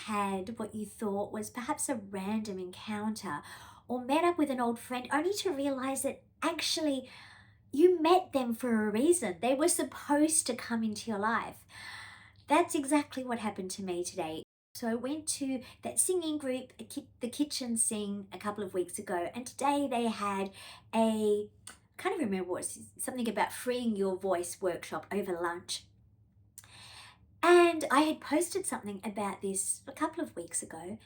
had what you thought was perhaps a random encounter or met up with an old friend only to realize that actually you met them for a reason. They were supposed to come into your life. That's exactly what happened to me today. So I went to that singing group, the Kitchen Sing, a couple of weeks ago, and today they had a, I can't even remember what, something about freeing your voice workshop over lunch. And I had posted something about this a couple of weeks ago.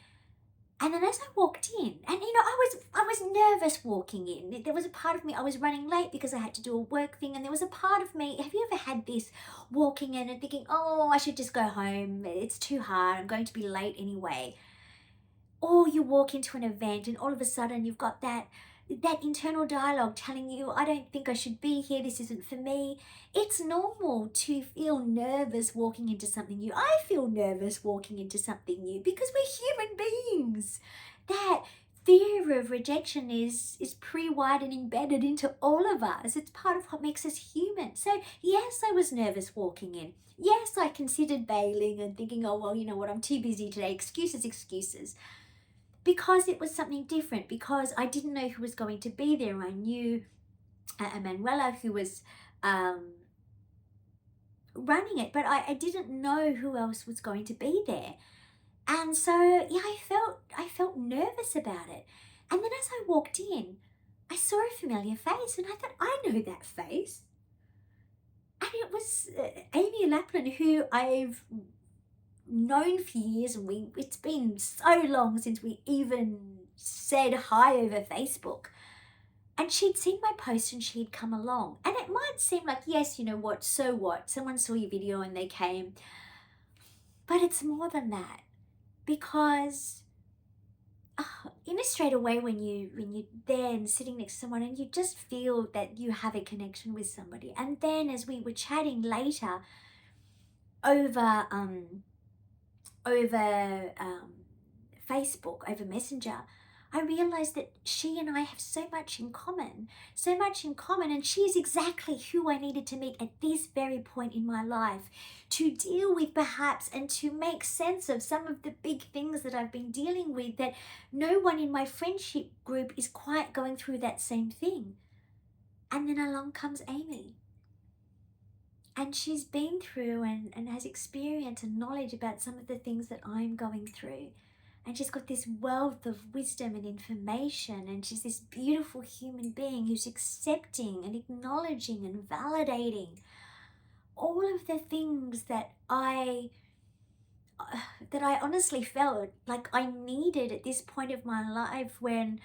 And then as I walked in, and I was nervous walking in. There was a part of me, I was running late because I had to do a work thing, and there was a part of me, have you ever had this, walking in and thinking, oh, I should just go home, it's too hard, I'm going to be late anyway. Or you walk into an event and all of a sudden you've got that internal dialogue telling you, I don't think I should be here, this isn't for me. It's normal to feel nervous walking into something new. I feel nervous walking into something new because we're human beings. That fear of rejection is pre-wired and embedded into all of us. It's part of what makes us human. So yes, I was nervous walking in. Yes, I considered bailing and thinking, oh, well, you know what, I'm too busy today. Excuses. Because it was something different, because I didn't know who was going to be there. I knew Manuela, who was running it, but I didn't know who else was going to be there. And so, yeah, I felt nervous about it. And then as I walked in, I saw a familiar face and I thought, I know that face. And it was Amy Lapland, who I've known for years, and it's been so long since we even said hi over Facebook. And she'd seen my post and she'd come along. And it might seem like, yes, you know what, so what? Someone saw your video and they came. But it's more than that. Because in a straight away, when you're there and sitting next to someone and you just feel that you have a connection with somebody. And then as we were chatting later over Facebook, over Messenger, I realized that she and I have so much in common, and she's exactly who I needed to meet at this very point in my life to deal with perhaps and to make sense of some of the big things that I've been dealing with, that no one in my friendship group is quite going through that same thing. And then along comes Amy. And she's been through and has experience and knowledge about some of the things that I'm going through. And she's got this wealth of wisdom and information. And she's this beautiful human being who's accepting and acknowledging and validating all of the things that I honestly felt like I needed at this point of my life, when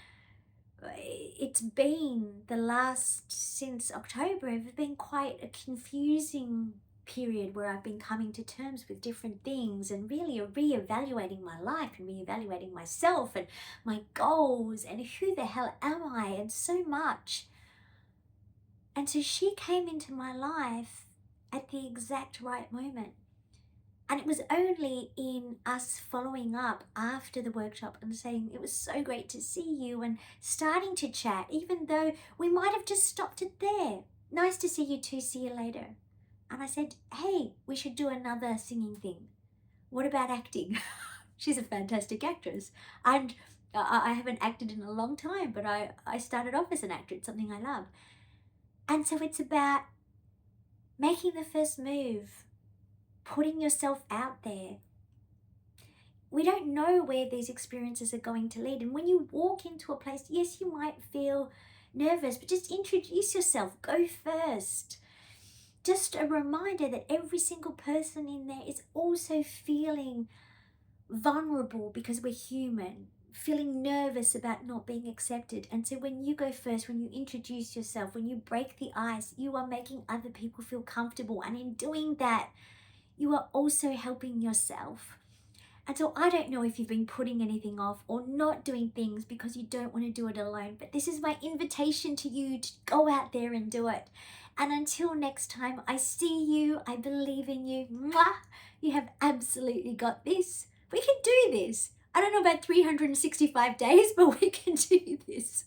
it's been the last, since October, it's been quite a confusing period where I've been coming to terms with different things and really reevaluating my life and reevaluating myself and my goals and who the hell am I, and so much. And so she came into my life at the exact right moment. And it was only in us following up after the workshop and saying, it was so great to see you, and starting to chat, even though we might have just stopped it there. Nice to see you too, see you later. And I said, hey, we should do another singing thing. What about acting? She's a fantastic actress. And I haven't acted in a long time, but I started off as an actor. It's something I love. And so it's about making the first move, putting yourself out there. We don't know where these experiences are going to lead. And when you walk into a place, yes, you might feel nervous, but just introduce yourself. Go first. Just a reminder that every single person in there is also feeling vulnerable, because we're human, feeling nervous about not being accepted. And so when you go first, when you introduce yourself, when you break the ice, you are making other people feel comfortable. And in doing that, you are also helping yourself. And so I don't know if you've been putting anything off or not doing things because you don't want to do it alone, but this is my invitation to you to go out there and do it. And until next time, I see you, I believe in you. Mwah! You have absolutely got this. We can do this. I don't know about 365 days, but we can do this.